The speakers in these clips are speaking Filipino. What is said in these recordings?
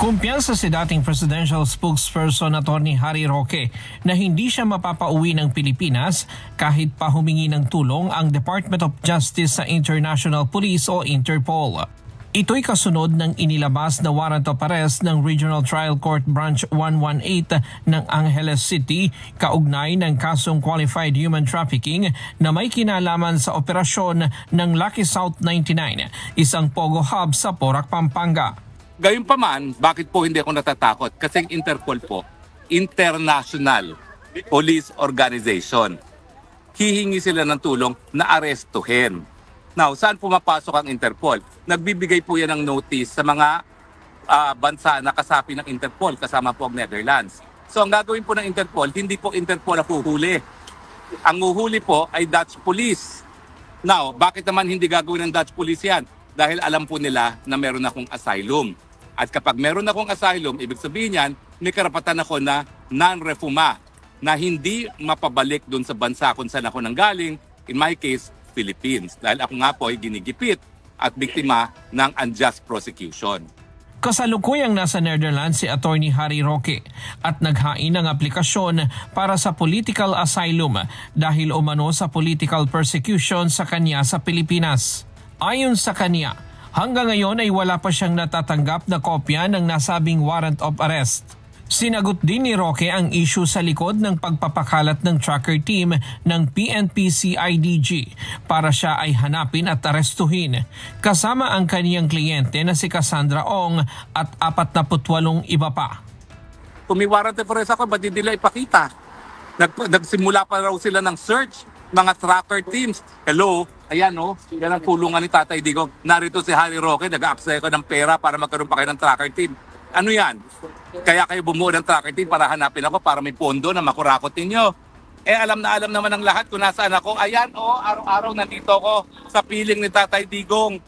Kumpiyansa si dating presidential spokesperson Atty. Harry Roque na hindi siya mapapauwi ng Pilipinas kahit pa humingi ng tulong ang Department of Justice sa International Police o Interpol. Ito'y kasunod ng inilabas na warrant of arrest ng Regional Trial Court Branch 118 ng Angeles City kaugnay ng kasong qualified human trafficking na may kinalaman sa operasyon ng Lucky South 99, isang pogo hub sa Porac, Pampanga. Gayunpaman, bakit po hindi ako natatakot? Kasi Interpol po, International Police Organization. Hihingi sila ng tulong na arestuhin. Now, saan pumapasok ang Interpol? Nagbibigay po yan ng notice sa mga bansa na kasapi ng Interpol, kasama po ang Netherlands. So ang gagawin po ng Interpol, hindi po Interpol ang huhuli. Ang huhuli po ay Dutch Police. Now, bakit naman hindi gagawin ng Dutch Police yan? Dahil alam po nila na meron akong asylum. At kapag meron akong asylum, ibig sabihin yan, may karapatan ako na non-refuma, na hindi mapabalik dun sa bansa kung saan ako nanggaling, in my case, Philippines. Dahil ako nga po ay ginigipit at biktima ng unjust prosecution. Kasalukuyang nasa Netherlands si Atty. Harry Roque at naghain ng aplikasyon para sa political asylum dahil umano sa political persecution sa kanya sa Pilipinas. Ayon sa kanya, hanggang ngayon ay wala pa siyang natatanggap na kopya ng nasabing warrant of arrest. Sinagot din ni Roque ang issue sa likod ng pagpapakalat ng tracker team ng PNP-CIDG para siya ay hanapin at arestuhin, kasama ang kaniyang kliyente na si Cassandra Ong at 48 iba pa. Kung may warrant of arrest ako, ba't hindi nila ipakita? Nagsimula pa raw sila ng search, mga tracker teams. Hello, ayan yan ang pulungan ni Tatay Digong. Narito si Harry Roque, nag-a-apply ko ng pera para magkaroon pa kayo ng tracker team. Ano yan? Kaya kayo bumuo ng tracker team para hanapin ako para may pondo na makurakot ninyo. Alam naman ng lahat kung nasaan ako. Ayan araw-araw nandito ako sa piling ni Tatay Digong.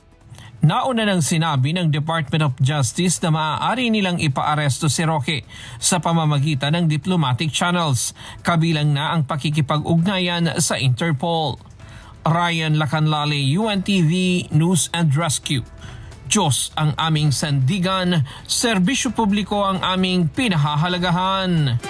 Nauna nang sinabi ng Department of Justice na maaari nilang ipaaresto si Roque sa pamamagitan ng diplomatic channels, kabilang na ang pakikipag-ugnayan sa Interpol. Ryan Lacanlale, UNTV News and Rescue. Diyos ang aming sandigan, serbisyo publiko ang aming pinahahalagahan.